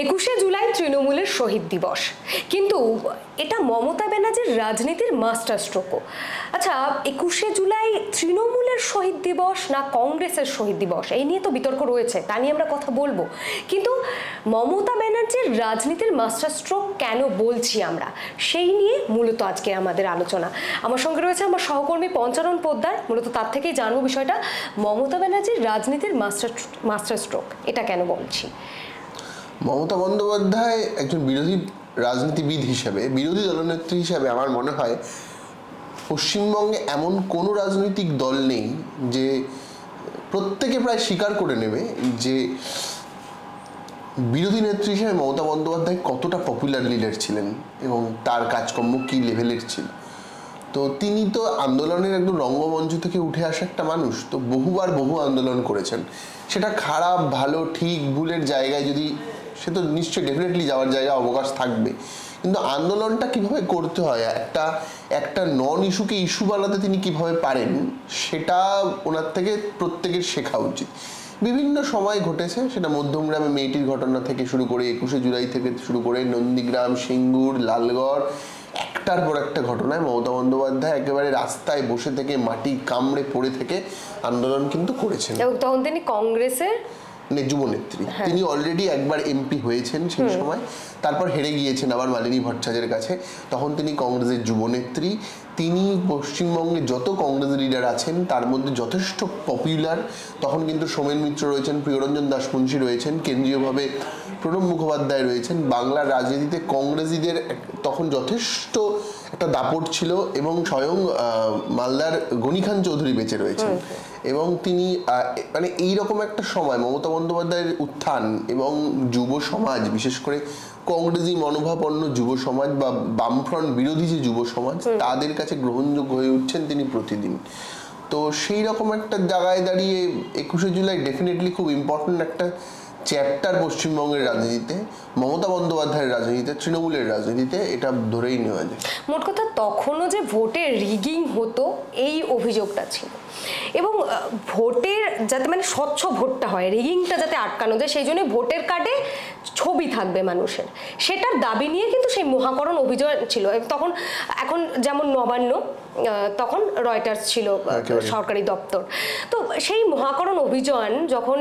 21শে জুলাই তৃণমূলের শহীদ দিবস, কিন্তু এটা মমতা ব্যানার্জির রাজনীতির মাস্টার স্ট্রোকও। আচ্ছা, 21শে জুলাই তৃণমূলের শহীদ দিবস না কংগ্রেসের শহীদ দিবস, এই নিয়ে তো বিতর্ক রয়েছে, তা নিয়ে আমরা কথা বলবো। কিন্তু মমতা ব্যানার্জির রাজনীতির মাস্টার স্ট্রোক কেন বলছি আমরা, সেই নিয়ে মূলত আজকে আমাদের আলোচনা। আমার সঙ্গে রয়েছে আমার সহকর্মী পঞ্চানন পোদ্দার, মূলত তার থেকেই জানবো বিষয়টা, মমতা ব্যানার্জির রাজনীতির মাস্টার স্ট্রোক এটা কেন বলছি। মমতা বন্দ্যোপাধ্যায় একজন বিরোধী রাজনীতিবিদ হিসেবে, বিরোধী দলনেত্রী হিসেবে আমার মনে হয় পশ্চিমবঙ্গে এমন কোনো রাজনৈতিক দল নেই যে প্রত্যেকে প্রায় স্বীকার করে নেবে যে বিরোধী নেত্রী হিসেবে মমতা বন্দ্যোপাধ্যায় কতটা পপুলার লিডার ছিলেন এবং তার কাজকর্ম কী লেভেলের ছিল। তো তিনি তো আন্দোলনের একদম রঙ্গমঞ্চ থেকে উঠে আসা একটা মানুষ, তো বহুবার বহু আন্দোলন করেছেন। সেটা খারাপ ভালো ঠিক ভুলের জায়গায় যদি, সে তো নিশ্চয়ই ডেফিনেটলি যাওয়ার জায়গা অবকাশ থাকবে, কিন্তু আন্দোলনটা কিভাবে করতে হয়, একটা নন ইস্যুকে ইস্যু বানাতে তিনি কিভাবে পারেন, সেটা ওনার থেকে প্রত্যেকের শেখা উচিত। বিভিন্ন সময় ঘটেছে, সেটা মধ্যমগ্রামে মেয়েটির ঘটনা থেকে শুরু করে 21শে জুলাই থেকে শুরু করে নন্দীগ্রাম, সিঙ্গুর, লালগড়, একটার পর একটা ঘটনায় মমতা বন্দ্যোপাধ্যায় একেবারে রাস্তায় বসে থেকে মাটি কামড়ে পড়ে থেকে আন্দোলন কিন্তু করেছেন। তখন তিনি কংগ্রেসের যুবনেত্রী, তিনি অলরেডি একবার এমপি হয়েছেন সেই সময়, তারপর হেরে গিয়েছেন আবার মালিনী ভট্টাচার্যের কাছে, তখন তিনি কংগ্রেসের যুবনেত্রী। তিনি পশ্চিমবঙ্গে যত কংগ্রেস লিডার আছেন তার মধ্যে যথেষ্ট পপুলার। তখন কিন্তু সোমেন মিত্র রয়েছেন, প্রিয়রঞ্জন দাসমুন্সী রয়েছেন, কেন্দ্রীয়ভাবে প্রণব মুখোপাধ্যায় রয়েছেন। বাংলার রাজনীতিতে কংগ্রেসীদের তখন যথেষ্ট একটা দাপট ছিল এবং স্বয়ং মালদার গনি খান চৌধুরী বেঁচে রয়েছেন। এবং তিনি মানে এইরকম একটা সময় মমতা বন্দ্যোপাধ্যায়ের উত্থান এবং যুব সমাজ, বিশেষ করে কংগ্রেসী মনোভাবাপন্ন যুব সমাজ বা বামফ্রন্ট বিরোধী যে যুব সমাজ, তাদের কাছে গ্রহণযোগ্য হয়ে উঠছেন তিনি প্রতিদিন। তো সেই রকম একটা জায়গায় দাঁড়িয়ে 21শে জুলাই ডেফিনেটলি খুব ইম্পর্টেন্ট একটা চ্যাপ্টার পশ্চিমবঙ্গের রাজনীতিতে, মমতা বন্দ্যোপাধ্যায়ের রাজনীতিতে, তৃণমূলের রাজনীতিতে, এটা ধরেই নেওয়া যায়। মোট কথা তখনও যে ভোটে রিগিং হতো এই অভিযোগটা ছিল, এবং ভোটের যাতে মানে স্বচ্ছ ভোটটা হয়, রিগিংটা যাতে আটকানো যায়, সেই জন্য ভোটের কার্ডে ছবি থাকবে মানুষের, সেটার দাবি নিয়ে কিন্তু সেই মহাকরণ অভিযান ছিল। তখন এখন যেমন নবান্ন, তখন রয়টার্স ছিল সরকারি দপ্তর। তো সেই মহাকরণ অভিযান যখন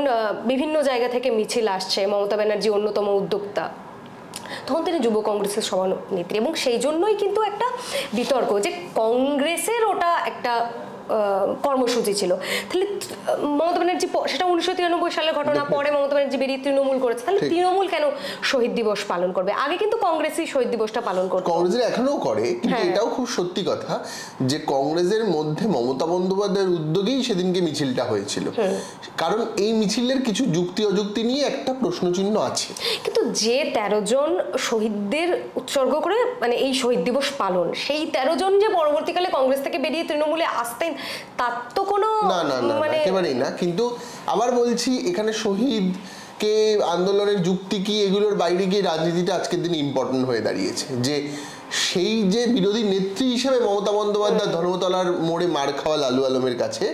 বিভিন্ন জায়গা থেকে মিছিল আসছে, মমতা ব্যানার্জি অন্যতম উদ্যোক্তা, তখন তিনি যুব কংগ্রেসের সভানেত্রী, এবং সেই জন্যই কিন্তু একটা বিতর্ক যে কংগ্রেসের ওটা একটা কর্মসূচি ছিল। তাহলে মমতা ব্যানার্জি, সেটা 1993 সালের ঘটনা, পরে মমতা ব্যানার্জি বেরিয়ে তৃণমূল করেছে, তাহলে তৃণমূল কেন শহীদ দিবস পালন করবে? আগে কিন্তু কংগ্রেসই শহীদ দিবসটা পালন করতো, কংগ্রেসের এখনো করে, কিন্তু এটাও খুব সত্যি কথা যে কংগ্রেসের মধ্যে মমতা বন্দ্যোপাধ্যায়ের উদ্যোগেই সেদিনকে মিছিলটা হয়েছিল, কারণ এই মিছিলের কিছু যুক্তি অযুক্তি নিয়ে একটা প্রশ্নচিহ্ন আছে। কিন্তু যে 13 জন শহীদদের উৎসর্গ করে মানে এই শহীদ দিবস পালন, সেই 13 জন যে পরবর্তীকালে কংগ্রেস থেকে বেরিয়ে তৃণমূলে আসতেন, তার তো কোনো মানে একেবারেই না। কিন্তু আবার বলছি, এখানে শহীদ কে আন্দোলনের যুক্তি কি, এগুলোর বাইরে গিয়ে রাজনীতিটা আজকের দিনে ইম্পর্টেন্ট হয়ে দাঁড়িয়েছে। যে সেই যে বিরোধী নেত্রী হিসেবে মমতা বন্দ্যোপাধ্যায় ধর্মতলার মোড়ে মার খাওয়া লালু আলমের কাছে,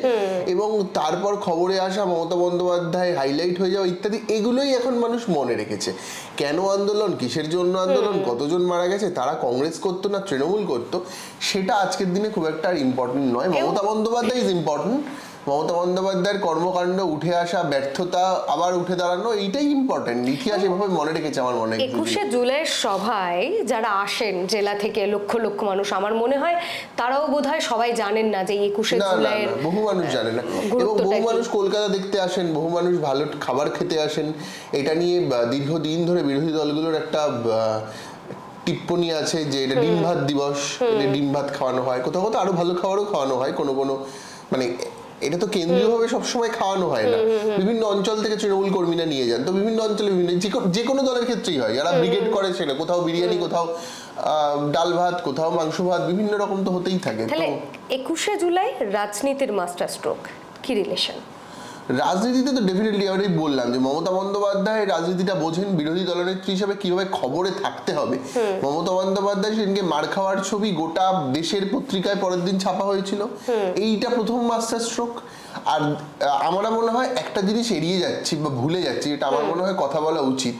এবং তারপর খবরে আসা মমতা বন্দ্যোপাধ্যায় হাইলাইট হয়ে যাওয়া ইত্যাদি, এগুলোই এখন মানুষ মনে রেখেছে। কেন আন্দোলন, কিসের জন্য আন্দোলন, কতজন মারা গেছে, তারা কংগ্রেস করতো না তৃণমূল করতো, সেটা আজকের দিনে খুব একটা ইম্পর্টেন্ট নয়। Mamata Bandyopadhyay is important. মমতা বন্দ্যোপাধ্যায়ের কর্মকাণ্ড, উঠে আসা, ব্যর্থতা, আবার উঠে দাঁড়ানো, এইটাই ইম্পর্টেন্ট। ইতিহাস এভাবে মনে রেখেছে আমার মনে হয়। 21শে জুলাইয়ের সভায় যারা আসেন জেলা থেকে লক্ষ লক্ষ মানুষ, আমার মনে হয় তারাও বোধহয় সবাই জানেন না যে 21শে জুলাইয়ের, বহু মানুষ জানে না। এবং বহু মানুষ কলকাতা দেখতে আসেন, বহু মানুষ ভালো খাবার খেতে আসেন। এটা নিয়ে দীর্ঘদিন ধরে বিরোধী দলগুলোর একটা টিপ্পনি আছে যে এটা ডিম ভাত দিবস, ডিম ভাত খাওয়ানো হয়, কোথাও কোথাও আরো ভালো খাবারও খাওয়ানো হয়, কোনো মানে এটা তো কেন্দ্রীয়ভাবে সবসময় খাওয়ানো হয় না, বিভিন্ন অঞ্চল থেকে তৃণমূল কর্মীরা নিয়ে যান। তো বিভিন্ন অঞ্চলে বিভিন্ন, যে কোনো দলের ক্ষেত্রেই হয়, যারা ব্রিগেড করে সেটা কোথাও বিরিয়ানি, কোথাও ডাল ভাত, কোথাও মাংস ভাত, বিভিন্ন রকম তো হতেই থাকে। তাহলে 21শে জুলাই রাজনীতির মাস্টার স্ট্রোক কি রিলেশন? রাজনীতিতে তো ডেফিনেটলি আমি বললাম যে মমতা বন্দ্যোপাধ্যায় রাজনীতিটা বোঝেন, বিরোধী দলনেত্রী হিসেবে কিভাবে খবরে থাকতে হবে। মমতা বন্দ্যোপাধ্যায় সেদিনকে মার খাওয়ার ছবি গোটা দেশের পত্রিকায় পরের দিন ছাপা হয়েছিল, এইটা প্রথম মাস্টার স্ট্রোক। আর আমার মনে হয় একটা জিনিস এড়িয়ে যাচ্ছি বা ভুলে যাচ্ছি, এটা আমার মনে হয় কথা বলা উচিত,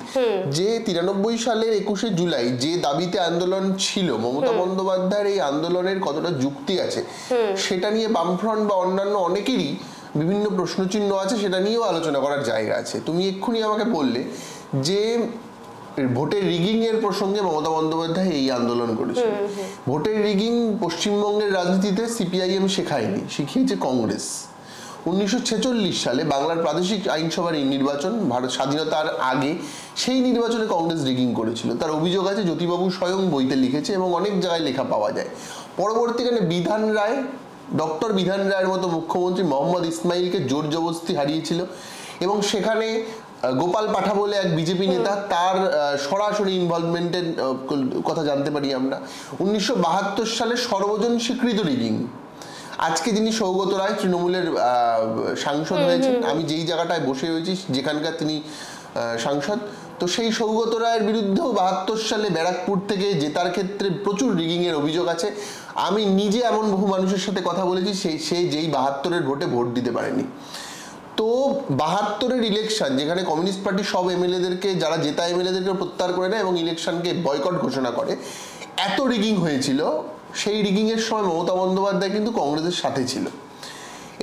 যে 93 সালের 21শে জুলাই যে দাবিতে আন্দোলন ছিল, মমতা বন্দ্যোপাধ্যায়ের এই আন্দোলনের কতটা যুক্তি আছে সেটা নিয়ে বামফ্রন্ট বা অন্যান্য অনেকেরই বিভিন্ন প্রশ্নচিহ্ন আছে, সেটা নিয়েও আলোচনা করার জায়গা আছে। তুমি এক্ষুনি আমাকে বললে যে ভোটের রিগিং এর প্রসঙ্গে মমতা বন্দ্যোপাধ্যায় এই আন্দোলন করেছে। ভোটের রিগিং পশ্চিমবঙ্গের রাজনীতিতে সিপিআইএম শেখায়নি, শিখিয়েছে কংগ্রেস। 1946 সালে বাংলার প্রাদেশিক আইনসভার নির্বাচন, ভারত স্বাধীনতার আগে সেই নির্বাচনে কংগ্রেস রিগিং করেছিল। তার অভিযোগ আছে, জ্যোতিবাবু স্বয়ং বইতে লিখেছে এবং অনেক জায়গায় লেখা পাওয়া যায়। পরবর্তীকালে বিধান রায়, ডক্টর বিধান রায়ের মতো মুখ্যমন্ত্রী মোহাম্মদ ইসমাইলকে জোর জবরদস্তি হারিয়েছিল এবং সেখানে গোপাল পাঠা বলে এক বিজেপি নেতা, তার সরাসরি ইনভলভমেন্টের কথা জানতে পারি আমরা। 1972 সালে সর্বজন স্বীকৃত রিগিং। আজকে যিনি সৌগত রায় তৃণমূলের সাংসদ হয়েছেন, আমি যেই জায়গাটায় বসে রয়েছি যেখানকার তিনি সাংসদ, তো সেই সৌগত রায়ের বিরুদ্ধেও 72 সালে ব্যারাকপুর থেকে জেতার ক্ষেত্রে প্রচুর রিগিং এর অভিযোগ আছে। আমি নিজে এমন বহু মানুষের সাথে কথা বলেছি সে যেই 72-এর ভোটে ভোট দিতে পারেনি। তো 72-এর ইলেকশন, যেখানে কমিউনিস্ট পার্টি সব এমএলএদেরকে, যারা জেতা এমএলএদেরকে প্রত্যাহার করে নেয় এবং ইলেকশনকে বয়কট ঘোষণা করে, এত রিগিং হয়েছিল। সেই রিগিং এর সময় মমতা বন্দ্যোপাধ্যায় কিন্তু কংগ্রেসের সাথে ছিল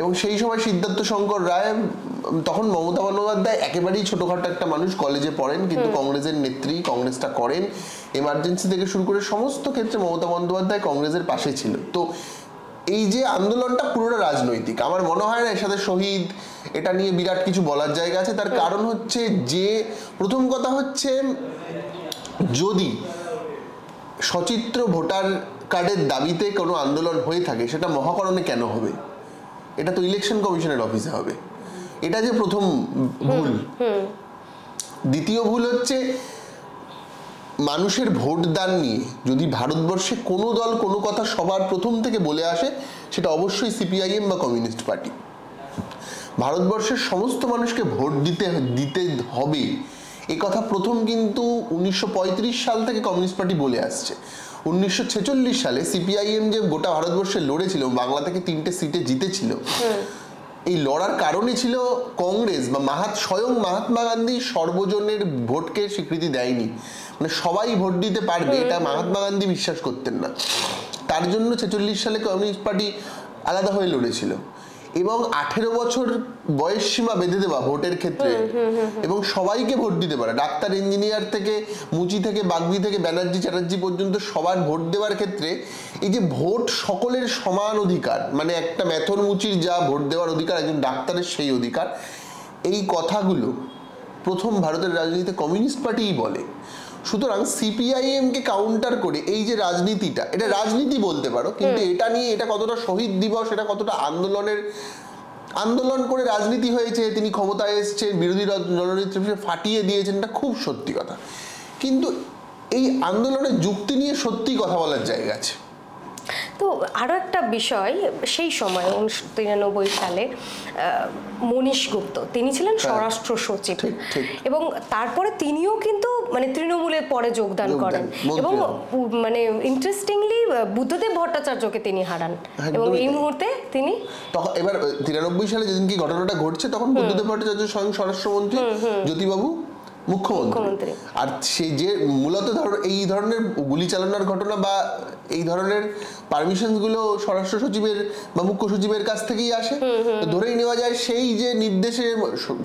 এবং সেই সময় সিদ্ধার্থ শঙ্কর রায়, তখন মমতা বন্দ্যোপাধ্যায় একেবারেই ছোটখাটো একটা মানুষ, কলেজে পড়েন, কিন্তু কংগ্রেসের নেত্রী, কংগ্রেসটা করেন। এমার্জেন্সি থেকে শুরু করে সমস্ত ক্ষেত্রে মমতা বন্দ্যোপাধ্যায় কংগ্রেসের পাশে ছিল। তো এই যে আন্দোলনটা পুরোটা রাজনৈতিক, আমার মনে হয় না এর সাথে শহীদ এটা নিয়ে বিরাট কিছু বলার জায়গা আছে। তার কারণ হচ্ছে যে, প্রথম কথা হচ্ছে, যদি সচিত্র ভোটার কার্ডের দাবিতে কোনো আন্দোলন হয়ে থাকে, সেটা মহাকরণে কেন হবে? এটা তো ইলেকশন কমিশনের অফিসে হবে। এটা যে প্রথম ভুল। দ্বিতীয় ভুল হচ্ছে, মানুষের ভোট দান নিয়ে যদি ভারতবর্ষে কোনো দল কোনো কথা সবার প্রথম থেকে বলে আসে, সেটা অবশ্যই সিপিআইএম বা কমিউনিস্ট পার্টি। ভারতবর্ষের সমস্ত মানুষকে ভোট দিতে হবে, এই কথা প্রথম কিন্তু 1935 সাল থেকে কমিউনিস্ট পার্টি বলে আসছে। 1946 সালে সিপিআইএম যে গোটা ভারতবর্ষে লড়েছিল, বাংলা থেকে 3টে সিটে জিতেছিল, এই লড়ার কারণে ছিল কংগ্রেস বা স্বয়ং মহাত্মা গান্ধী সর্বজনের ভোটকে স্বীকৃতি দেয়নি, মানে সবাই ভোট দিতে পারবে এটা মহাত্মা গান্ধী বিশ্বাস করতেন না। তার জন্য 46 সালে কমিউনিস্ট পার্টি আলাদা হয়ে লড়েছিল এবং 18 বছর বয়স সীমা বেঁধে দেওয়া ভোটের ক্ষেত্রে এবং সবাইকে ভোট দিতে পারে, ডাক্তার, ইঞ্জিনিয়ার থেকে মুচি থেকে বাগদি থেকে ব্যানার্জি চ্যাটার্জি পর্যন্ত সবার ভোট দেওয়ার ক্ষেত্রে এই যে ভোট সকলের সমান অধিকার, মানে একটা ম্যাথর মুচির যা ভোট দেওয়ার অধিকার, একজন ডাক্তারের সেই অধিকার, এই কথাগুলো প্রথম ভারতের রাজনীতিতে কমিউনিস্ট পার্টিই বলে। সুতরাং সিপিআইএম কে কাউন্টার করে এই যে রাজনীতিটা, এটা রাজনীতি বলতে পারো, কিন্তু এটা নিয়ে এটা কতটা শহীদ দিবস, এটা কতটা আন্দোলন করে রাজনীতি হয়েছে, তিনি ক্ষমতায় এসেছেন, বিরোধী দলনেত্রী ফাটিয়ে দিয়েছেন, এটা খুব সত্যি কথা। কিন্তু এই আন্দোলনের যুক্তি নিয়ে সত্যি কথা বলার জায়গা আছে। তো আরও একটা বিষয়, সেই সময় 1993 সালে মনীশ গুপ্ত, তিনি ছিলেন স্বরাষ্ট্র সচিব এবং তারপরে তিনিও কিন্তু মানে তৃণমূলের পরে যোগদান করেন এবং মানে ইন্টারেস্টিংলি বুদ্ধদেব ভট্টাচার্যকে তিনি হারান এবং এই মুহূর্তে তিনি তখন, এবার 93 সালে যেদিন কি ঘটনাটা ঘটছে, তখন বুদ্ধদেব ভট্টাচার্য স্বয়ং স্বরাষ্ট্রমন্ত্রী, জ্যোতিবাবু মুখ্যমন্ত্রী। আর সে যে মূলত এই ধরনের গুলি চালানোর ঘটনা বা এই ধরনের পারমিশন গুলো স্বরাষ্ট্র সচিবের বা মুখ্য সচিবের কাছ থেকেই আসে, ধরেই নেওয়া যায় সেই যে নির্দেশে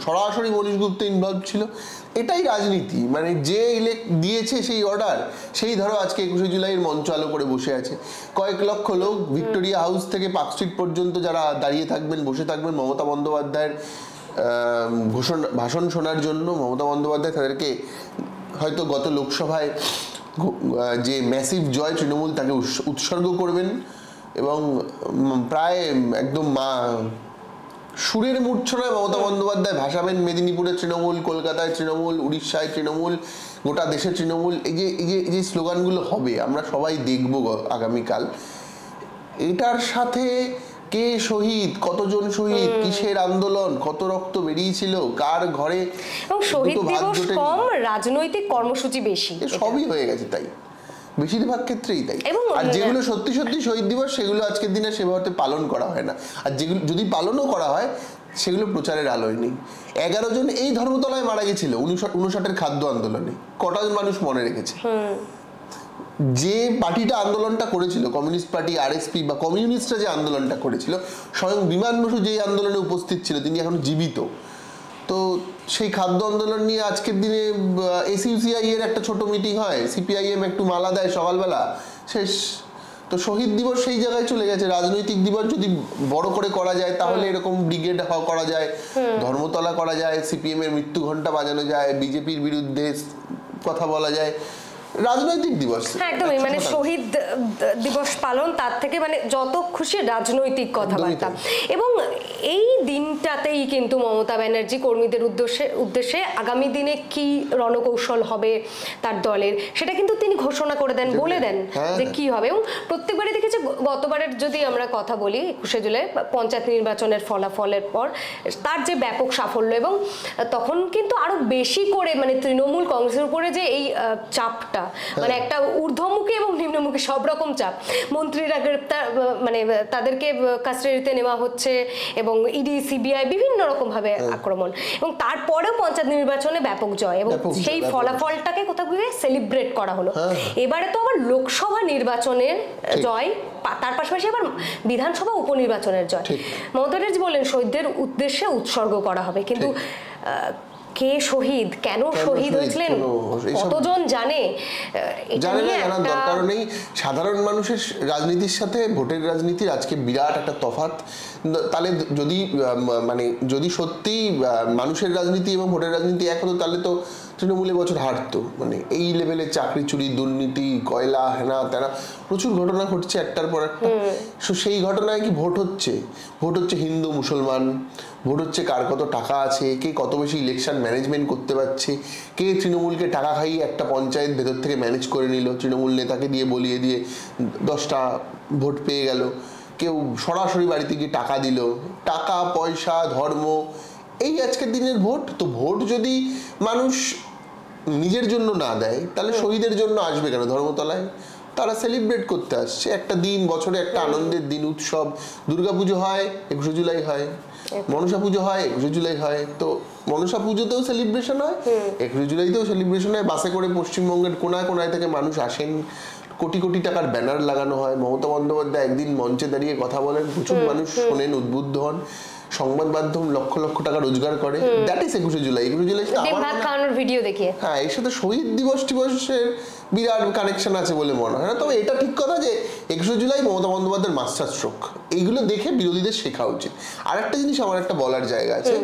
সরাসরি মনীশ গুপ্ত ইনভলভ ছিল। এটাই রাজনীতি, মানে যে দিয়েছে সেই অর্ডার, সেই ধরো আজকে 21শে জুলাইয়ের মঞ্চ আলো করে বসে আছে কয়েক লক্ষ লোক, ভিক্টোরিয়া হাউস থেকে পার্ক স্ট্রিট পর্যন্ত যারা দাঁড়িয়ে থাকবেন, বসে থাকবেন মমতা বন্দ্যোপাধ্যায়ের ভাষণ শোনার জন্য। মমতা বন্দ্যোপাধ্যায় তাদেরকে হয়তো গত লোকসভায় যে ম্যাসিভ জয় তৃণমূল, তাকে উৎসর্গ করবেন এবং প্রায় একদম সুরের মূর্ছনায় মমতা বন্দ্যোপাধ্যায় ভাসাবেন মেদিনীপুরে তৃণমূল, কলকাতায় তৃণমূল, উড়িষ্যায় তৃণমূল, গোটা দেশে তৃণমূল। এই যে স্লোগানগুলো হবে আমরা সবাই দেখব আগামীকাল। এটার সাথে কে শহীদ, কতজন শহীদ, কিসের আন্দোলন, কত রক্ত বেরিয়েছিল, কার ঘরে, এবং শহীদ দিবস কম, রাজনৈতিক কর্মসূচি বেশি, সবই হয়ে গেছে। তাই বেশিরভাগ ক্ষেত্রেই তাই। এবং আর যেগুলো সত্যি সত্যি শহীদ দিবস সেগুলো আজকের দিনে সেভাবে পালন করা হয় না, আর যেগুলো যদি পালনও করা হয় সেগুলো প্রচারের আলোয় নেই। 11 জন এই ধর্মতলায় মারা গেছিল 59 খাদ্য আন্দোলনে, কটা মানুষ মনে রেখেছে? যে পার্টিটা আন্দোলনটা করেছিল, কমিউনিস্ট পার্টি আরএসপি বা কমিউনিস্টরা যে আন্দোলনটা করেছিল, স্বয়ং বিমান বসু যেই আন্দোলনে উপস্থিত ছিল তিনি এখন জীবিত। তো সেই খাদ্য আন্দোলন নিয়ে আজকের দিনে এসইউসিআই এর একটা ছোট মিটিং হয়, সিপিআইএম একটু মালা দেয় সকালবেলা, শেষ। তো শহীদ দিবস সেই জায়গায় চলে গেছে। রাজনৈতিক দিবস যদি বড় করে করা যায় তাহলে এরকম ব্রিগেড করা যায়, ধর্মতলা করা যায়, সিপিএম এর মৃত্যু ঘণ্টা বাজানো যায়, বিজেপির বিরুদ্ধে কথা বলা যায়। রাজনৈতিক দিবস একদমই, মানে শহীদ দিবস পালন তার থেকে মানে যত খুশি রাজনৈতিক কথাবার্তা। এবং এই দিনটাতেই কিন্তু মমতা ব্যানার্জি কর্মীদের উদ্দেশ্যে আগামী দিনে কি রণকৌশল হবে তার দলের, সেটা কিন্তু তিনি ঘোষণা করে দেন, বলে দেন যে কি হবে। এবং প্রত্যেকবারই দেখেছি, গতবারের যদি আমরা কথা বলি 21শে জুলাই পঞ্চায়েত নির্বাচনের ফলাফলের পর তার যে ব্যাপক সাফল্য, এবং তখন কিন্তু আরো বেশি করে মানে তৃণমূল কংগ্রেসের উপরে যে এই চাপটা, মানে একটা ঊর্ধ্বমুখী এবং নিম্নমুখী সব রকম চাপ, মন্ত্রীরা গ্রেপ্তার, মানে তাদেরকে কাস্টাডিতে নেওয়া হচ্ছে, এবং ইডি সিবিআই বিভিন্ন রকম ভাবে আক্রমণ, এবং তারপরেও পঞ্চায়েত নির্বাচনে ব্যাপক জয়, এবং সেই ফলাফলটাকে কোথাও গিয়ে সেলিব্রেট করা হলো। এবারে তো আবার লোকসভা নির্বাচনের জয়, তার পাশাপাশি আবার বিধানসভা উপনির্বাচনের জয়। মমতা ব্যানার্জি বললেন শহীদদের উদ্দেশ্যে উৎসর্গ করা হবে, কিন্তু কে শহীদ, কেন শহীদ হয়েছিলেন, কতজন জানে না, জানার দরকার নেই। সাধারণ মানুষের রাজনীতির সাথে ভোটের রাজনীতির আজকে বিরাট একটা তফাৎ। তাহলে যদি সত্যি মানুষের রাজনীতি এবং ভোটের রাজনীতি এক হতো, তাহলে তো তৃণমূলে বছর হারতো। মানে এই লেভেলে চাকরি চুরি, দুর্নীতি, কয়লা, হেনা তেনা প্রচুর ঘটনা ঘটছে একটার পর একটা। সেই ঘটনায় কি ভোট হচ্ছে? ভোট হচ্ছে হিন্দু মুসলমান, ভোট হচ্ছে কার কত টাকা আছে, কে কত বেশি ইলেকশন ম্যানেজমেন্ট করতে পারছে, কে তৃণমূলকে টাকা খাইয়ে একটা পঞ্চায়েত ভেতর থেকে ম্যানেজ করে নিল, তৃণমূল নেতাকে দিয়ে বলিয়ে দিয়ে 10টা ভোট পেয়ে গেল, কেউ সরাসরি বাড়িতে গিয়ে টাকা দিল। টাকা পয়সা ধর্ম, এই আজকের দিনের ভোট। তো ভোট যদি মানুষ নিজের জন্য না দেয়, তাহলে শহীদের জন্য আসবে কেন ধর্মতলায়? তারা সেলিব্রেট করতে আসছে একটা দিন, বছরে একটা আনন্দের দিন, উৎসব। দুর্গাপুজো হয় 21শে জুলাই হয়, মনসা পুজো হয় 21শে জুলাই হয়। তো মনসা পুজোতেও সেলিব্রেশন হয়, 21শে জুলাইতেও সেলিব্রেশন হয়। বাসে করে পশ্চিমবঙ্গের কোনায় কোনায় থেকে মানুষ আসেন, কোটি কোটি টাকার ব্যানার লাগানো হয়। মমতা বন্দ্যোপাধ্যায় একদিন মঞ্চে দাঁড়িয়ে কথা বলেন, প্রচুর মানুষ শোনেন, উদ্বুদ্ধ হন, সংবাদ মাধ্যম লক্ষ লক্ষ টাকা রোজগার করে। দ্যাট ইজ 21শে জুলাই। 21শে জুলাই ভিডিও দেখিয়ে, হ্যাঁ, এর সাথে শহীদ দিবসের বিরাট কানেকশন আছে বলে মনে হয় না। তবে এটা ঠিক কথা যে 21শে জুলাই মমতা বন্দ্যোপাধ্যায়ের মাস্টার স্ট্রোক, এইগুলো দেখে বিরোধীদের শেখা উচিত। আর একটা জিনিস আমার একটা বলার জায়গা আছে,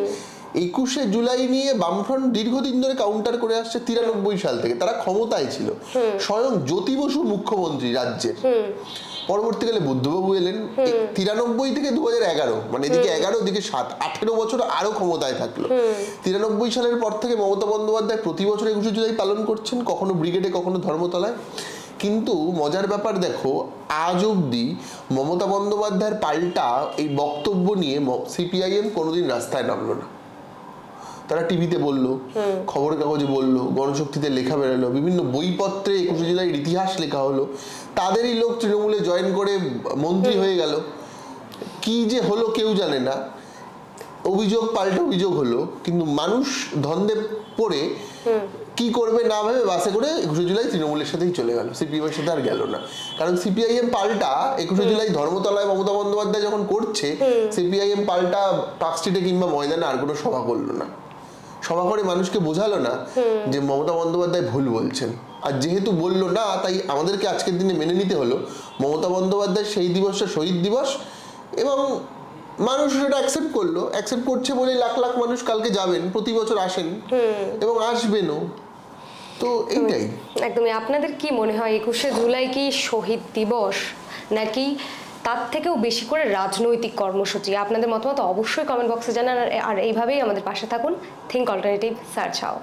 21শে জুলাই নিয়ে বামফ্রন্ট দীর্ঘদিন ধরে কাউন্টার করে আসছে 93 সাল থেকে। তারা ক্ষমতায় ছিল, স্বয়ং জ্যোতি বসু মুখ্যমন্ত্রী রাজ্যের, পরবর্তীকালে বুদ্ধবাবু এলেন। 93 থেকে 2011, মানে এদিকে 11 ওদিকে 7, 18 বছর আরো ক্ষমতায় থাকলো। 93 সালের পর থেকে মমতা বন্দ্যোপাধ্যায় প্রতি বছর 21শে জুলাই পালন করছেন, কখনো ব্রিগেডে কখনো ধর্মতলায়। কিন্তু মজার ব্যাপার দেখো, আজ অব্দি মমতা বন্দ্যোপাধ্যায়ের পাল্টা এই বক্তব্য নিয়ে সিপিআইএম কোনোদিন রাস্তায় নামলো না। তারা টিভিতে বললো, খবরের কাগজে বললো, গণশক্তিতে লেখা বেরোলো, বিভিন্ন বইপত্রে 21শে জুলাইয়ের ইতিহাস লেখা হলো। তাদেরই লোক তৃণমূলে জয়েন করে মন্ত্রী হয়ে গেল। কি যে হলো কেউ জানে না, অভিযোগ পাল্টা অভিযোগ হলো। কিন্তু মানুষ ধন্দে পড়ে কি করবে না ভেবে বাসে করে 21শে জুলাই তৃণমূলের সাথেই চলে গেল, সিপিএম এর সাথে আর গেল না। কারণ সিপিআইএম পাল্টা 21শে জুলাই ধর্মতলায় মমতা বন্দ্যোপাধ্যায় যখন করছে, সিপিআইএম পাল্টা পার্ক স্ট্রিটে কিংবা ময়দানে আর কোনো সভা করলো না। সভা করে মানুষকে বোঝালো না যে মমতা বন্দ্যোপাধ্যায় ভুল বলছেন। আর যেহেতু বললো না, তাই আমাদেরকে আজকের দিনে মেনে নিতে হলো মমতা বন্দ্যোপাধ্যায় সেই দিবসটা শহীদ দিবস, এবং মানুষ সেটা অ্যাকসেপ্ট করলো। অ্যাকসেপ্ট করছে বলে লাখ লাখ মানুষ কালকে যাবেন, প্রতি বছর আসেন এবং আসবেনও। তো এইটাই একদমই। আপনাদের কি মনে হয় 21শে জুলাই কি শহীদ দিবস, নাকি তার থেকেও বেশি করে রাজনৈতিক কর্মসূচি? আপনাদের মতামত অবশ্যই কমেন্ট বক্সে জানান, আর এইভাবেই আমাদের পাশে থাকুন। Think alternative search how.